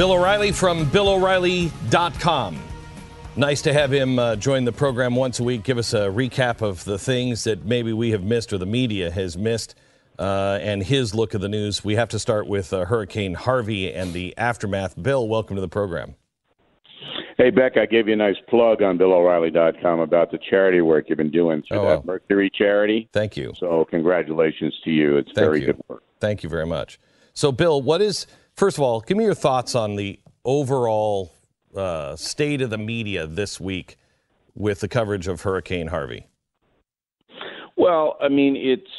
Bill O'Reilly from BillO'Reilly.com. Nice to have him join the program once a week, give us a recap of the things that maybe we have missed or the media has missed, and his look at the news. We have to start with Hurricane Harvey and the aftermath. Bill, welcome to the program. Hey, Beck, I gave you a nice plug on BillO'Reilly.com about the charity work you've been doing through that Mercury charity. Thank you. So congratulations to you. It's very good work. Thank you very much. So, Bill, first of all, give me your thoughts on the overall state of the media this week with the coverage of Hurricane Harvey. Well, I mean, it's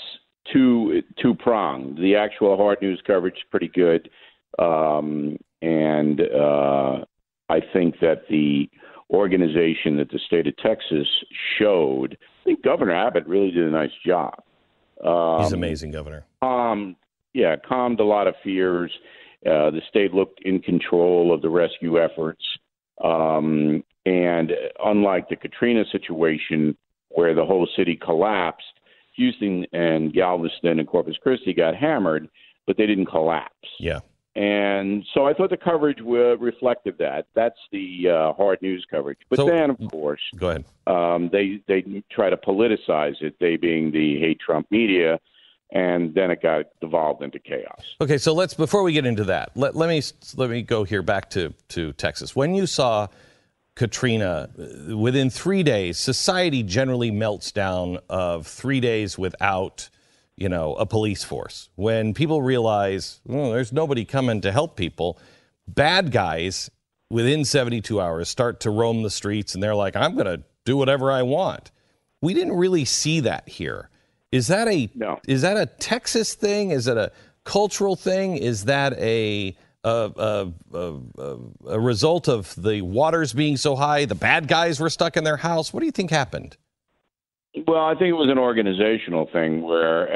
two-pronged. The actual hard news coverage is pretty good. And I think that the organization that the state of Texas showed, I think Governor Abbott really did a nice job. He's an amazing governor. Calmed a lot of fears. The state looked in control of the rescue efforts. And unlike the Katrina situation where the whole city collapsed, Houston and Galveston and Corpus Christi got hammered, but they didn't collapse. Yeah. And so I thought the coverage reflected that. That's the hard news coverage. But then, of course, go ahead. They try to politicize it, they being the hate Trump media, and then it got devolved into chaos. Okay, so before we get into that, let me go here back to Texas. When you saw Katrina, within 3 days, society generally melts down of 3 days without a police force. When people realize, there's nobody coming to help people, bad guys within 72 hours start to roam the streets and they're like, I'm going to do whatever I want. We didn't really see that here. Is that a Texas thing? Is it a cultural thing? Is that a result of the waters being so high? The bad guys were stuck in their house. What do you think happened? Well, I think it was an organizational thing where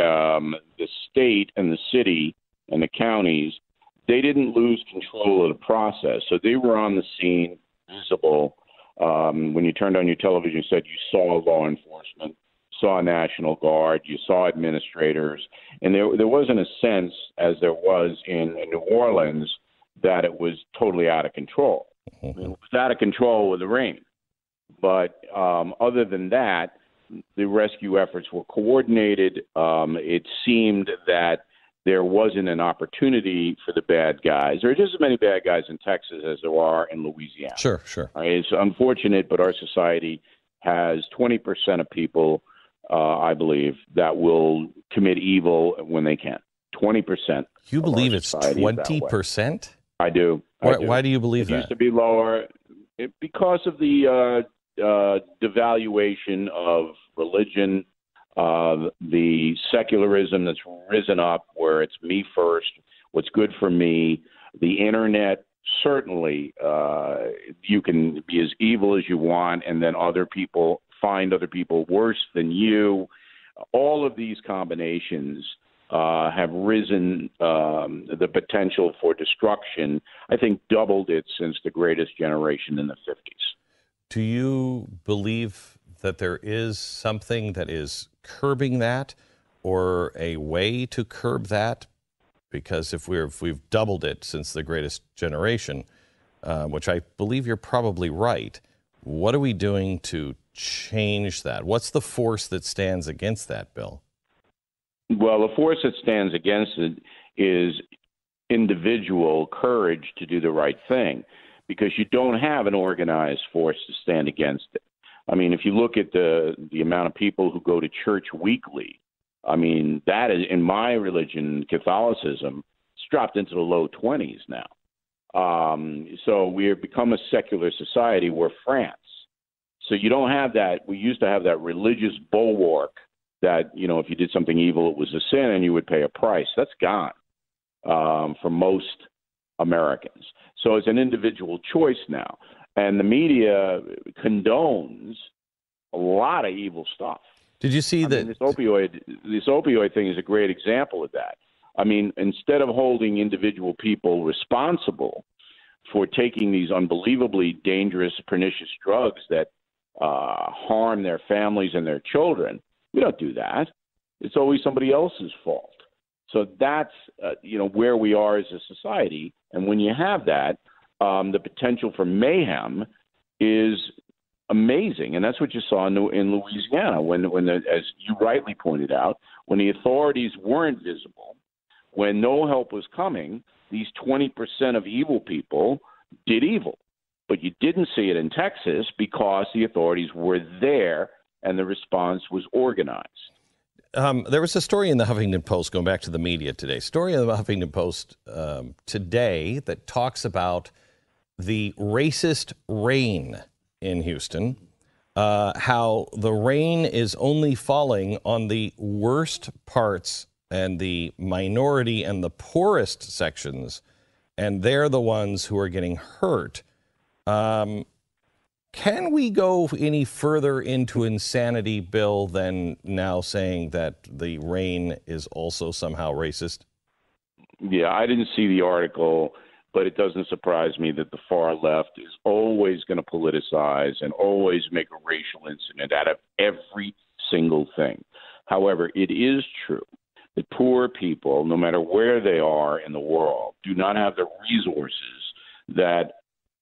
the state and the city and the counties, they didn't lose control of the process. So they were on the scene, visible. When you turned on your television, you said you saw law enforcement, saw National Guard, you saw administrators. And there wasn't a sense, as there was in New Orleans, that it was totally out of control. Mm-hmm. It was out of control with the rain. But other than that, the rescue efforts were coordinated. It seemed that there wasn't an opportunity for the bad guys. There are just as many bad guys in Texas as there are in Louisiana. Sure. It's unfortunate, but our society has 20% of people, I believe, that will commit evil when they can. 20%. You believe it's 20%? I do. Why do you believe that? It used to be lower because of the devaluation of religion, the secularism that's risen up where it's me first, what's good for me, the internet. Certainly, you can be as evil as you want, and then other people find other people worse than you. All of these combinations have risen the potential for destruction, I think doubled it since the greatest generation in the 50s. Do you believe that there is something that is curbing that or a way to curb that? Because if we've doubled it since the greatest generation, which I believe you're probably right, what are we doing to change that? What's the force that stands against that, Bill? Well, the force that stands against it is individual courage to do the right thing, because you don't have an organized force to stand against it. I mean, if you look at the amount of people who go to church weekly, I mean, that is, in my religion, Catholicism, it's dropped into the low 20s now. So we have become a secular society. We're France. So you don't have that. We used to have that religious bulwark that, if you did something evil, it was a sin and you would pay a price. That's gone for most Americans. So it's an individual choice now. And the media condones a lot of evil stuff. Did you see that? This opioid thing is a great example of that. I mean, instead of holding individual people responsible for taking these unbelievably dangerous, pernicious drugs that harm their families and their children, we don't do that. It's always somebody else's fault. So that's, where we are as a society. And when you have that, the potential for mayhem is amazing. And that's what you saw in Louisiana when as you rightly pointed out, when the authorities weren't visible, when no help was coming, these 20% of evil people did evil. But you didn't see it in Texas because the authorities were there and the response was organized. There was a story in the Huffington Post, going back to the media today, story in the Huffington Post today that talks about the racist rain in Houston, how the rain is only falling on the worst parts and the minority and the poorest sections, and they're the ones who are getting hurt. Can we go any further into insanity, Bill, than now saying that the rain is also somehow racist? Yeah, I didn't see the article, but it doesn't surprise me that the far left is always going to politicize and always make a racial incident out of every single thing. However, it is true that poor people, no matter where they are in the world, do not have the resources that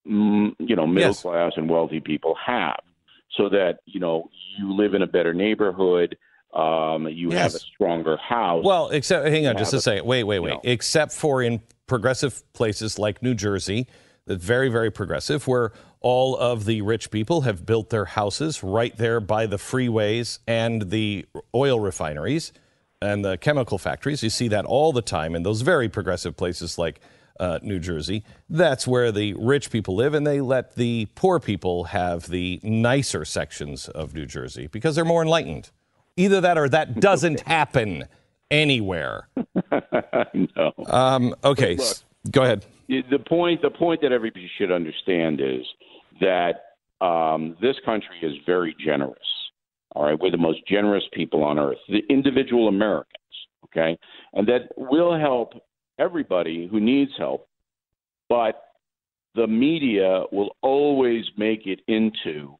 middle class and wealthy people have, so that, you live in a better neighborhood, you have a stronger house. Well, except, hang on just a second. Wait. Except for in progressive places like New Jersey, that's very, very progressive, where all of the rich people have built their houses right there by the freeways and the oil refineries and the chemical factories. You see that all the time in those very progressive places like New Jersey. That's where the rich people live, and they let the poor people have the nicer sections of New Jersey because they're more enlightened. Either that or that doesn't happen anywhere. No. Okay, look, go ahead. The point that everybody should understand is that this country is very generous. All right, we're the most generous people on earth, the individual Americans. Okay, and that will help everybody who needs help, but the media will always make it into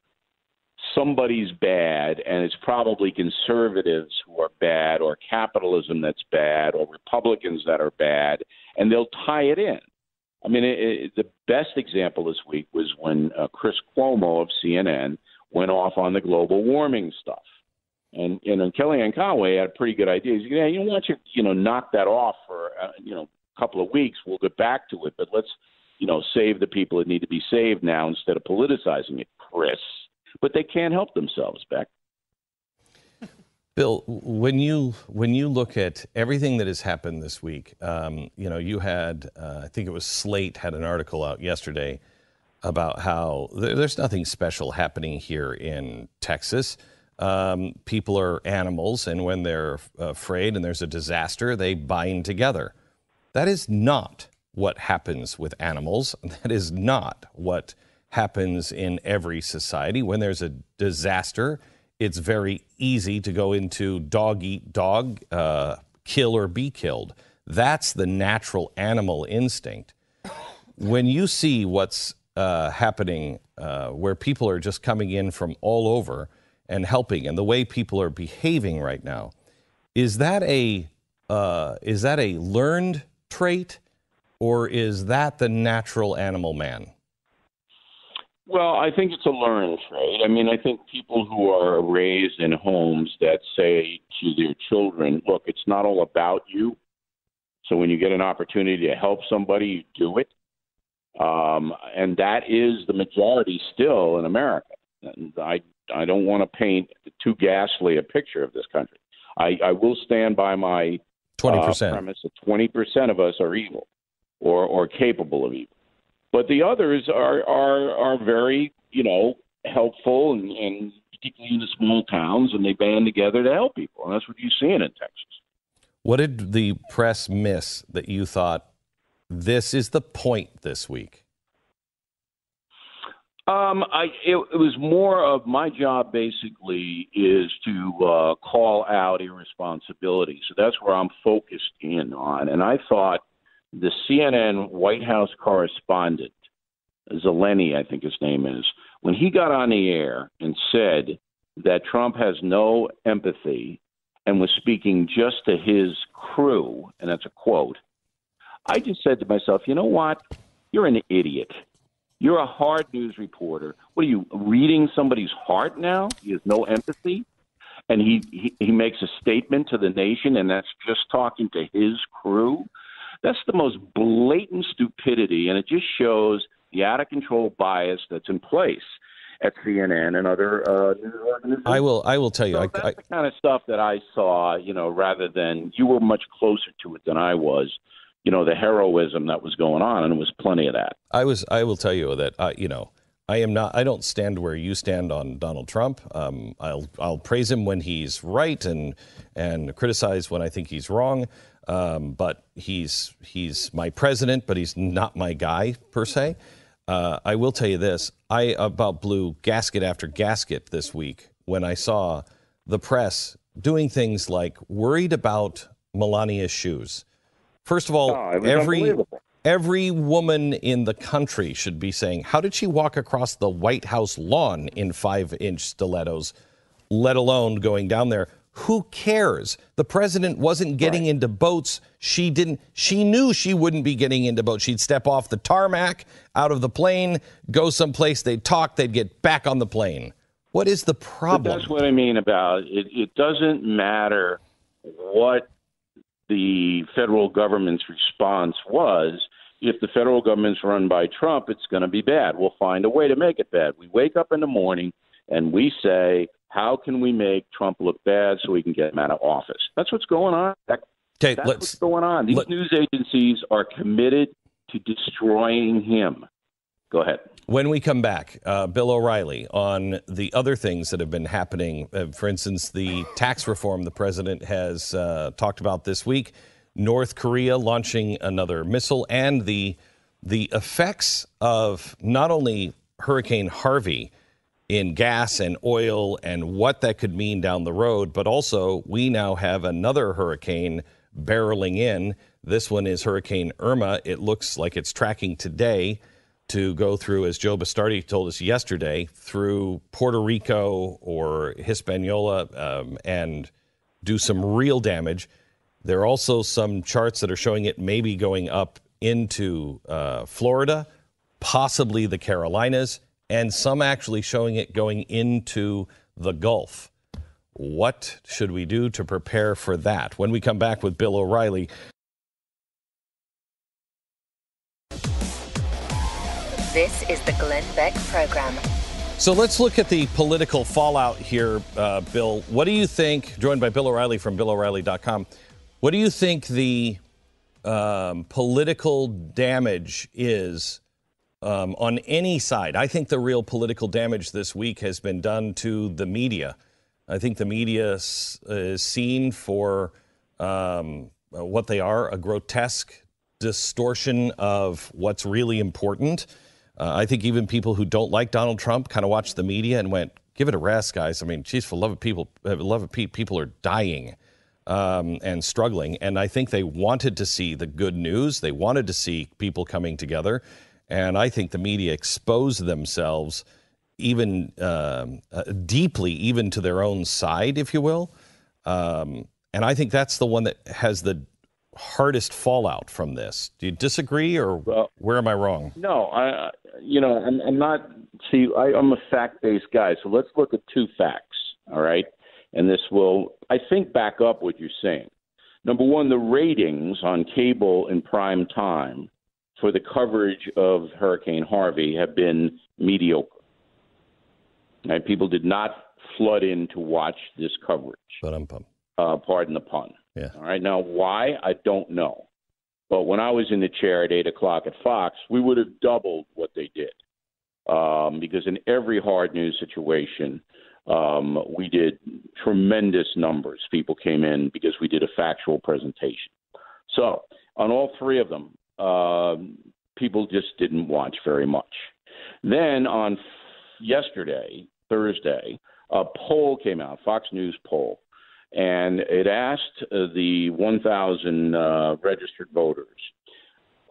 somebody's bad, and it's probably conservatives who are bad, or capitalism that's bad, or Republicans that are bad, and they'll tie it in. I mean, the best example this week was when Chris Cuomo of CNN went off on the global warming stuff. And Kellyanne Conway had a pretty good idea. He said, yeah, why don't you, knock that off for, a couple of weeks. We'll get back to it. But let's, save the people that need to be saved now instead of politicizing it, Chris. But they can't help themselves, Beck. Bill, when you look at everything that has happened this week, you had, I think it was Slate had an article out yesterday about how there's nothing special happening here in Texas. People are animals, and when they're afraid and there's a disaster, they bind together. That is not what happens with animals. That is not what happens in every society. When there's a disaster, it's very easy to go into dog eat dog, kill or be killed. That's the natural animal instinct. When you see what's happening, where people are just coming in from all over and helping, and the way people are behaving right now, is that a learned trait, or is that the natural animal man? Well, I think it's a learned trait. I mean, I think people who are raised in homes that say to their children, look, it's not all about you. So when you get an opportunity to help somebody, you do it. And that is the majority still in America. And I don't want to paint too ghastly a picture of this country. I will stand by my 20% premise that 20% of us are evil or capable of evil. But the others are very, helpful and particularly in the small towns, and they band together to help people. And that's what you're seeing in Texas. What did the press miss that you thought this is the point this week? It was more of my job basically is to call out irresponsibility. So that's where I'm focused in on. And I thought the CNN White House correspondent, Zeleny, I think his name is, when he got on the air and said that Trump has no empathy and was speaking just to his crew, and that's a quote, I just said to myself, you know what? You're an idiot. You're a hard news reporter. What are you, reading somebody's heart now? He has no empathy. And he makes a statement to the nation, and that's just talking to his crew. That's the most blatant stupidity, and it just shows the out-of-control bias that's in place at CNN and other news organizations. I will tell you. So that's the kind of stuff that I saw, rather than you were much closer to it than I was, the heroism that was going on, and it was plenty of that. I will tell you that, I don't stand where you stand on Donald Trump. I'll praise him when he's right and criticize when I think he's wrong. But he's my president, but he's not my guy per se. I will tell you this. I about blew gasket after gasket this week when I saw the press doing things like worried about Melania's shoes. First of all, every woman in the country should be saying, how did she walk across the White House lawn in 5-inch stilettos, let alone going down there? Who cares? The president wasn't getting into boats. She knew she wouldn't be getting into boats. She'd step off the tarmac, out of the plane, go someplace, they'd talk, they'd get back on the plane. What is the problem? But that's what I mean about it. It doesn't matter what the federal government's response was. If the federal government's run by Trump, it's going to be bad. We'll find a way to make it bad. We wake up in the morning and we say, how can we make Trump look bad so we can get him out of office? That's what's going on. That's what's going on. These news agencies are committed to destroying him. Go ahead. When we come back, Bill O'Reilly on the other things that have been happening, for instance, the tax reform the president has talked about this week, North Korea launching another missile, and the effects of not only Hurricane Harvey in gas and oil and what that could mean down the road, but also we now have another hurricane barreling in. This one is Hurricane Irma. It looks like it's tracking today to go through, as Joe Bastardi told us yesterday, through Puerto Rico or Hispaniola and do some real damage. There are also some charts that are showing it maybe going up into Florida, possibly the Carolinas, and some actually showing it going into the Gulf. What should we do to prepare for that? When we come back with Bill O'Reilly. This is the Glenn Beck Program. So let's look at the political fallout here, Bill. What do you think, joined by Bill O'Reilly from BillO'Reilly.com, what do you think the political damage is on any side? I think the real political damage this week has been done to the media. I think the media is seen for what they are, a grotesque distortion of what's really important. I think even people who don't like Donald Trump kind of watched the media and went, give it a rest, guys. I mean, geez, for love of people, people are dying and struggling. And I think they wanted to see the good news. They wanted to see people coming together. And I think the media exposed themselves even deeply, even to their own side, if you will. And I think that's the one that has the hardest fallout from this. Do you disagree, or where am I wrong? No, I'm not. See, I'm a fact-based guy, so let's look at two facts, all right? And this will, I think, back up what you're saying. Number one, the ratings on cable in prime time for the coverage of Hurricane Harvey have been mediocre. Right? People did not flood in to watch this coverage. Pardon the pun. Yeah. All right. Now, why? I don't know. But when I was in the chair at 8 o'clock at Fox, we would have doubled what they did. Because in every hard news situation, we did tremendous numbers. People came in because we did a factual presentation. So on all three of them, people just didn't watch very much. Then on Thursday, a poll came out, Fox News poll, and it asked the 1,000 registered voters,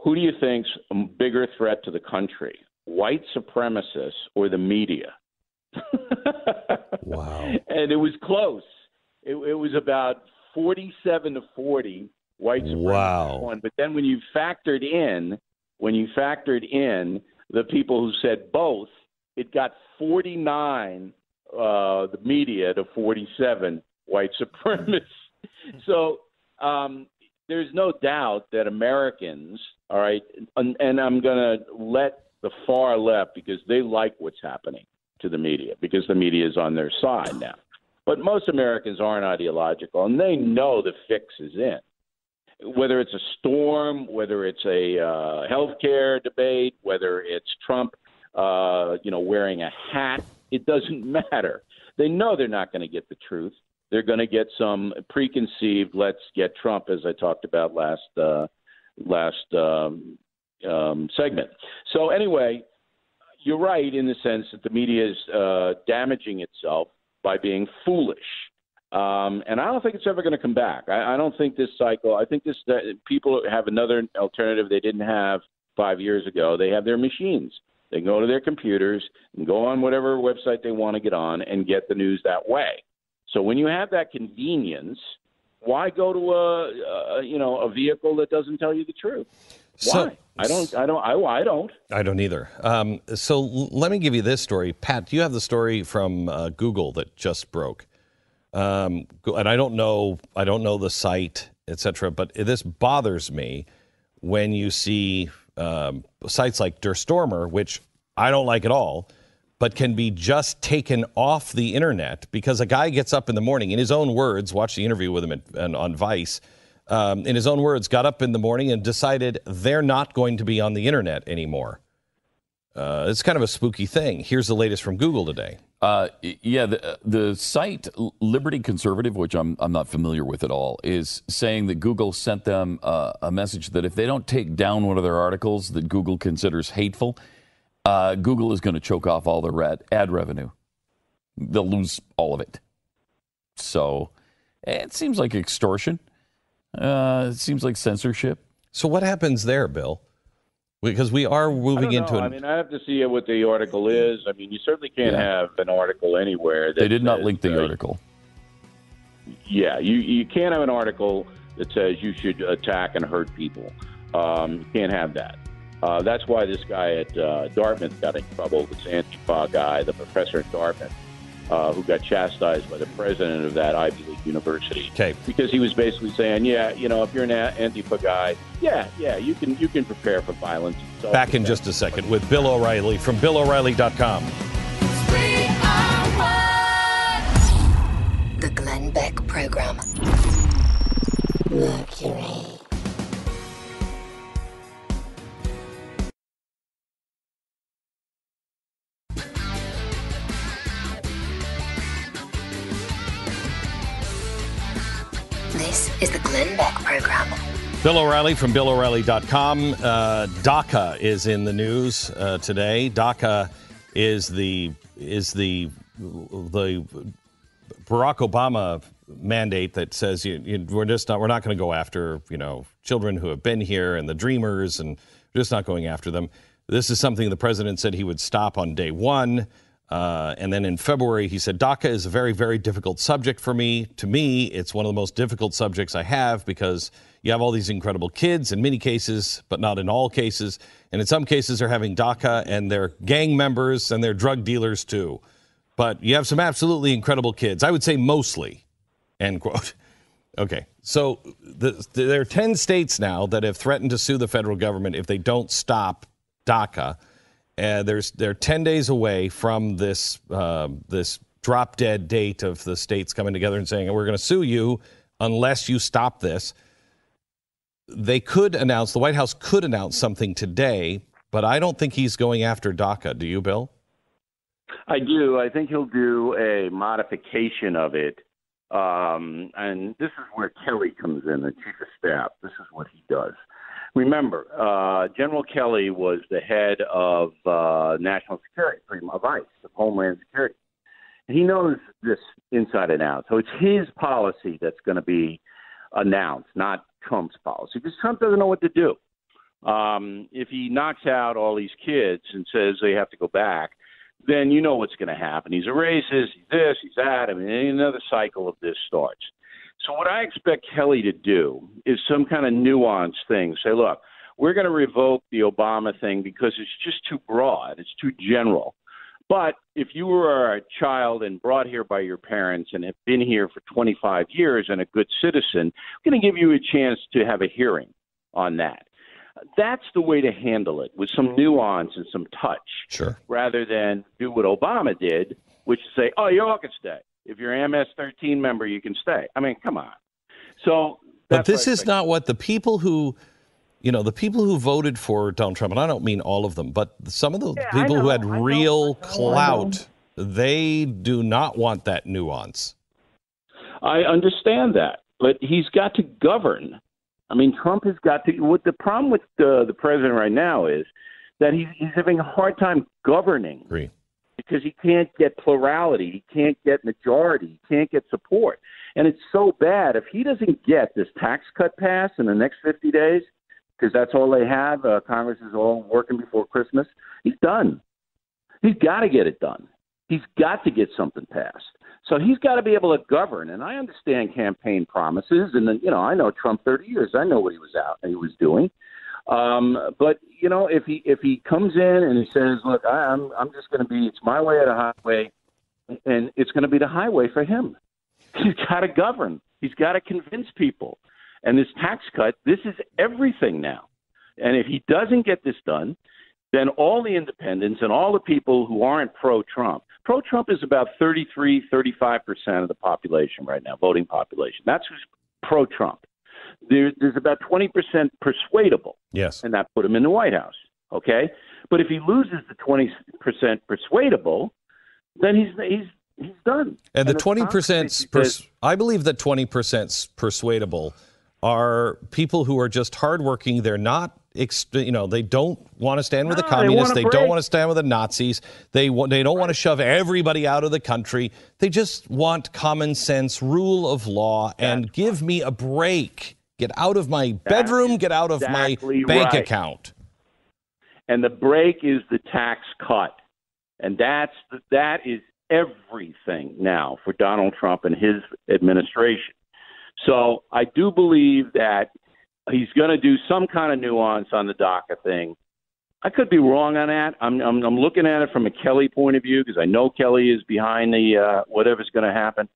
who do you think's a bigger threat to the country, white supremacists or the media? Wow. And it was close. It was about 47 to 40 white supremacists won. But then when you factored in the people who said both, it got 49, the media, to 47 white supremacists. So there's no doubt that Americans, all right, and I'm going to let the far left, because they like what's happening to the media, because the media is on their side now. But most Americans aren't ideological, and they know the fix is in. Whether it's a storm, whether it's a healthcare debate, whether it's Trump, wearing a hat, it doesn't matter. They know they're not going to get the truth. They're going to get some preconceived, let's get Trump, as I talked about last segment. So anyway, you're right in the sense that the media is damaging itself by being foolish. And I don't think it's ever going to come back. I don't think this cycle, I think people have another alternative they didn't have 5 years ago. They have their machines. They can go to their computers and go on whatever website they want to get on and get the news that way. So when you have that convenience, why go to a vehicle that doesn't tell you the truth? Why? I don't either. So let me give you this story. Pat, do you have the story from Google that just broke? And I don't know the site, etc. But this bothers me when you see sites like Der Stormer, which I don't like at all, but can be just taken off the internet because a guy gets up in the morning, in his own words, watch the interview with him on Vice. In his own words, got up in the morning and decided they're not going to be on the internet anymore. It's kind of a spooky thing. Here's the latest from Google today. The site Liberty Conservative, which I'm not familiar with at all, is saying that Google sent them a message that if they don't take down one of their articles that Google considers hateful, Google is going to choke off all their ad revenue. They'll lose all of it. So it seems like extortion. It seems like censorship. So what happens there, Bill? Because we are moving into I mean, I have to see what the article is. I mean, you certainly can't have an article anywhere. They did not link the article. Yeah, you can't have an article that says you should attack and hurt people. You can't have that. That's why this guy at Dartmouth got in trouble, this Antifa guy, the professor at Dartmouth, who got chastised by the president of that Ivy League university. Okay. Because he was basically saying, if you're an Antifa guy, you can prepare for violence. Back in just a second with Bill O'Reilly from BillO'Reilly.com. The Glenn Beck Program. Mercury. This is the Glenn Beck Program. Bill O'Reilly from BillO'Reilly.com. DACA is in the news today. DACA is the Barack Obama mandate that says we're not going to go after children who have been here and the dreamers, and we're just not going after them. This is something the president said he would stop on day one. And then in February, he said, DACA is a very, very difficult subject for me. To me, it's one of the most difficult subjects I have because you have all these incredible kids in many cases, but not in all cases. And in some cases, they're having DACA and they're gang members and they're drug dealers too. But you have some absolutely incredible kids. I would say mostly, end quote. Okay, so there are 10 states now that have threatened to sue the federal government if they don't stop DACA. They're 10 days away from this drop dead date of the states coming together and saying, we're going to sue you unless you stop this. The White House could announce something today, but I don't think he's going after DACA. Do you, Bill? I do. I think he'll do a modification of it. And this is where Kelly comes in, the chief of staff. This is what he does. Remember, General Kelly was the head of national security, of ICE, of Homeland Security. And he knows this inside and out. So it's his policy that's going to be announced, not Trump's policy, because Trump doesn't know what to do. If he knocks out all these kids and says they have to go back, then you know what's going to happen. He's a racist, he's this, he's that. I mean, another cycle of this starts. So what I expect Kelly to do is some kind of nuanced thing. Say, look, we're going to revoke the Obama thing because it's just too broad. It's too general. But if you were a child and brought here by your parents and have been here for 25 years and a good citizen, we're going to give you a chance to have a hearing on that. That's the way to handle it, with some nuance and some touch. Sure. Rather than do what Obama did, which is say, oh, you all can stay. If you're an MS-13 member, you can stay. I mean, come on. So, but this is not what the people who, the people who voted for Donald Trump, and I don't mean all of them, but some of the people who had real clout, they do not want that nuance. I understand that, but he's got to govern. I mean, Trump has got to. What the problem with the president right now is that he's having a hard time governing. Agree. Because he can't get plurality, he can't get majority, he can't get support. And it's so bad. If he doesn't get this tax cut passed in the next 50 days, because that's all they have, Congress is all working before Christmas, he's done. He's got to get it done. He's got to get something passed. So he's got to be able to govern. And I understand campaign promises. And, I know Trump 30 years. I know what he was doing. But if he comes in and he says, look, I'm just going to be, it's my way or the highway, and it's going to be the highway for him. He's got to govern. He's got to convince people. And this tax cut, this is everything now. And if he doesn't get this done, then all the independents and all the people who aren't pro-Trump is about 33, 35% of the population right now, voting population. That's who's pro-Trump. There's about 20% persuadable. Yes. And that put him in the White House. Okay. But if he loses the 20% persuadable, then he's done. And the 20%, I believe that 20% persuadable are people who are just hardworking. They're not, they don't want to stand with the communists. They don't want to stand with the Nazis. They don't want to shove everybody out of the country. They just want common sense, rule of law, and give me a break. Get out of my bedroom. Get out of my bank account. And the break is the tax cut. And that is everything now for Donald Trump and his administration. So I do believe that he's going to do some kind of nuance on the DACA thing. I could be wrong on that. I'm looking at it from a Kelly point of view because I know Kelly is behind the whatever's going to happen.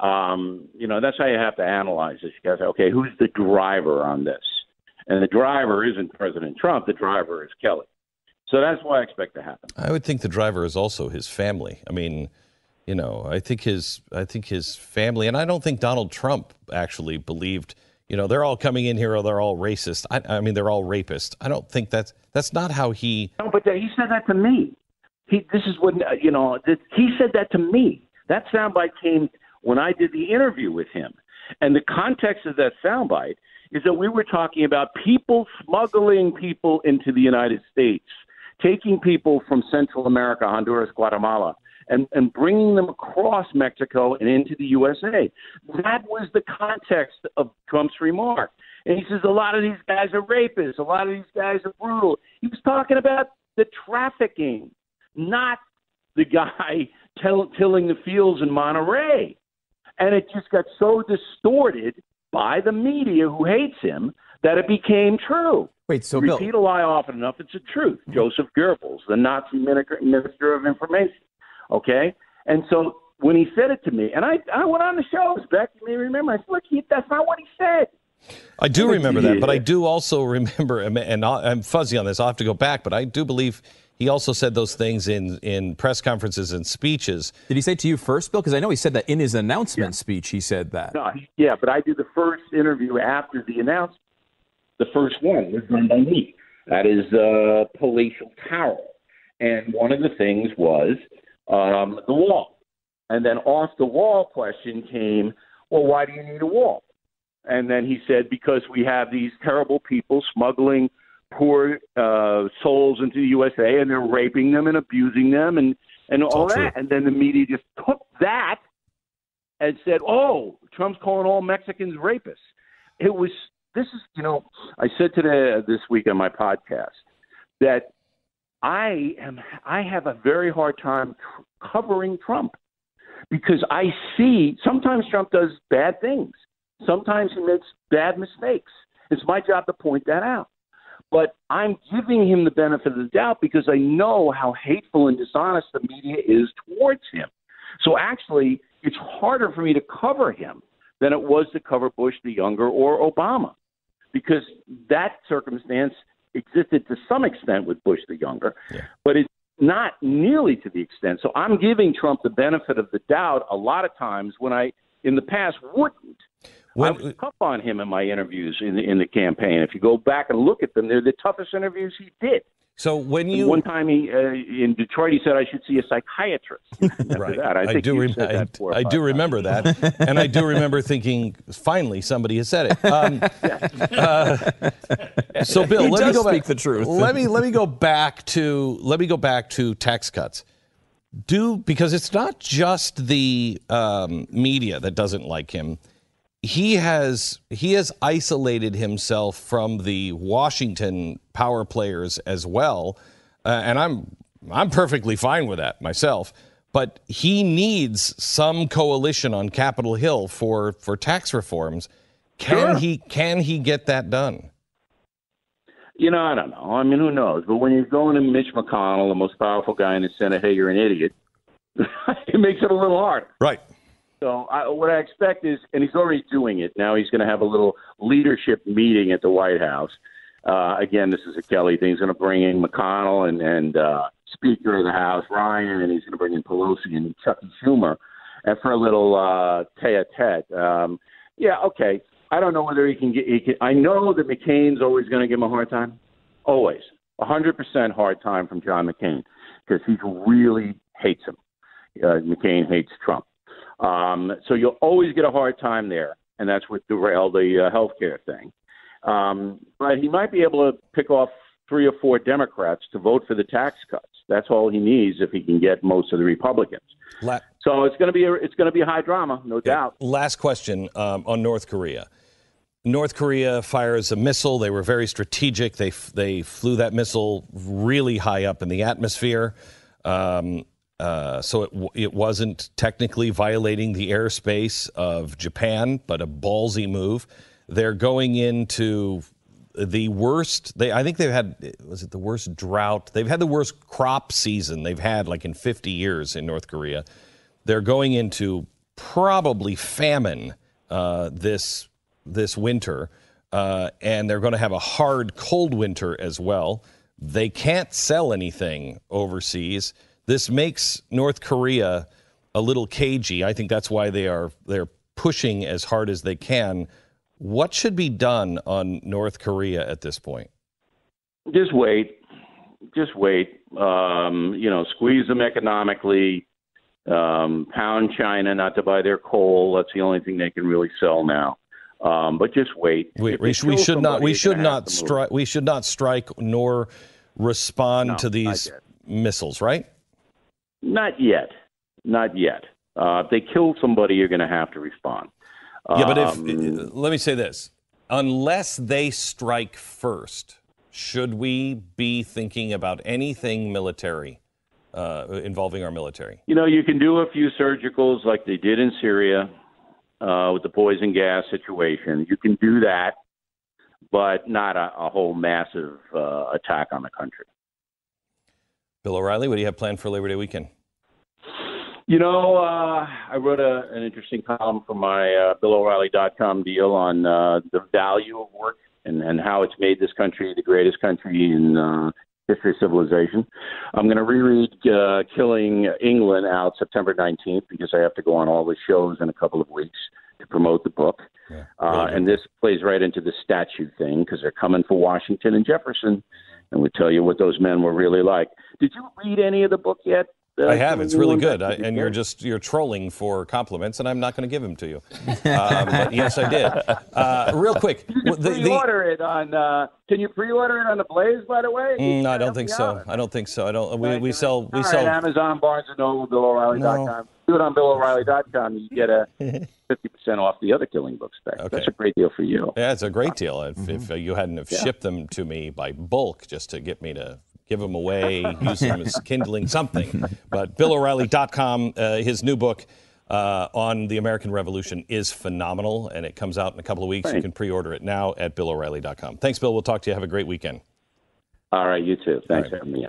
That's how you have to analyze this. You guys, okay, who's the driver on this? And the driver isn't President Trump. The driver is Kelly. So that's what I expect to happen. I would think the driver is also his family. I mean, I think his family, and I don't think Donald Trump actually believed, they're all coming in here or they're all racist. I mean, they're all rapists. I don't think that's not how he. No, but he said that to me. He said that to me. That soundbite came when I did the interview with him. And the context of that soundbite is that we were talking about people smuggling people into the United States, taking people from Central America, Honduras, Guatemala, and bringing them across Mexico and into the USA. That was the context of Trump's remark. And he says a lot of these guys are rapists. A lot of these guys are brutal. He was talking about the trafficking, not the guy tilling the fields in Monterey. And it just got so distorted by the media who hates him that it became true. Wait, so repeat a lie often enough, it's a truth. Joseph Goebbels, the Nazi minister of information. Okay? And so when he said it to me, and I went on the shows, Beck, you may remember, I said, look, that's not what he said. I do remember that, but I do also remember, and I'm fuzzy on this, I'll have to go back, but I do believe he also said those things in press conferences and speeches. Did he say it to you first, Bill? Because I know he said that in his announcement speech, he said that. No, but I did the first interview after the announcement. The first one was done by me. That is palatial Carol. And one of the things was the wall. And then off the wall question came, well, why do you need a wall? And then he said, because we have these terrible people smuggling poor souls into the USA, and they're raping them and abusing them and all that. True. And then the media just took that and said, oh, Trump's calling all Mexicans rapists. I said this week on my podcast that I have a very hard time covering Trump because I see sometimes Trump does bad things. Sometimes he makes bad mistakes. It's my job to point that out. But I'm giving him the benefit of the doubt because I know how hateful and dishonest the media is towards him. So actually, it's harder for me to cover him than it was to cover Bush the Younger or Obama, because that circumstance existed to some extent with Bush the Younger, but it's not nearly to the extent. So I'm giving Trump the benefit of the doubt a lot of times when I, in the past, wouldn't. I was tough on him in my interviews in the campaign. If you go back and look at them, they're the toughest interviews he did. So when you one time he in Detroit, he said I should see a psychiatrist. Right, that. I do remember that, and I do remember thinking, finally, somebody has said it. So, Bill, let me go back. The truth. Let me go back to tax cuts. Because it's not just the media that doesn't like him. He has isolated himself from the Washington power players as well, and I'm perfectly fine with that myself. But he needs some coalition on Capitol Hill for tax reforms. Can he get that done? I don't know. I mean, who knows? But when you're going to Mitch McConnell, the most powerful guy in the Senate, hey, you're an idiot, it makes it a little harder. Right. So what I expect is, and he's already doing it, now he's going to have a little leadership meeting at the White House. Again, this is a Kelly thing. He's going to bring in McConnell and Speaker of the House, Ryan, and he's going to bring in Pelosi and Chucky Schumer for a little tete-a-tete. Okay. I don't know whether he can I know that McCain's always going to give him a hard time. Always. 100% hard time from John McCain because he really hates him. McCain hates Trump. So you'll always get a hard time there, and that's what derailed the healthcare thing. But he might be able to pick off 3 or 4 Democrats to vote for the tax cuts. That's all he needs if he can get most of the Republicans. So it's going to be a high drama, no doubt. Last question on North Korea. North Korea fires a missile. They were very strategic. They flew that missile really high up in the atmosphere. So it wasn't technically violating the airspace of Japan, but a ballsy move. They're going into the worst. I think they've had, was it the worst drought? They've had the worst crop season they've had like in 50 years in North Korea. They're going into probably famine this winter, and they're going to have a hard, cold winter as well. They can't sell anything overseas. This makes North Korea a little cagey. I think that's why they're pushing as hard as they can. What should be done on North Korea at this point? Just wait. Squeeze them economically. Pound China not to buy their coal. That's the only thing they can really sell now. But just wait. We should not strike nor respond to these missiles, right? Not yet. If they kill somebody, you're going to have to respond. But let me say this. Unless they strike first, should we be thinking about anything military, involving our military? You can do a few surgicals like they did in Syria with the poison gas situation. You can do that, but not a whole massive attack on the country. Bill O'Reilly, what do you have planned for Labor Day weekend? I wrote an interesting column for my BillO'Reilly.com deal on the value of work and how it's made this country the greatest country in history of civilization. I'm going to reread Killing England out September 19th because I have to go on all the shows in a couple of weeks to promote the book. Yeah, really and this plays right into the statue thing because they're coming for Washington and Jefferson, and we tell you what those men were really like. Did you read any of the book yet? I have. It's really good. And you're trolling for compliments, and I'm not going to give them to you. But yes, I did. Real quick. You can pre-order it on. Can you pre-order it on the Blaze, by the way? No, I don't think so. We sell. Amazon, Barnes & Noble, BillO'Reilly.com. No. Do it on BillO'Reilly.com. You get a 50% off the other Killing Book spec. Okay. That's a great deal for you. Yeah, it's a great deal. If you hadn't have shipped them to me by bulk just to get me to give them away, use them as kindling, something. But BillO'Reilly.com, his new book on the American Revolution is phenomenal, and it comes out in a couple of weeks. Thanks. You can pre-order it now at BillO'Reilly.com. Thanks, Bill. We'll talk to you. Have a great weekend. All right, you too. Thanks for having me on.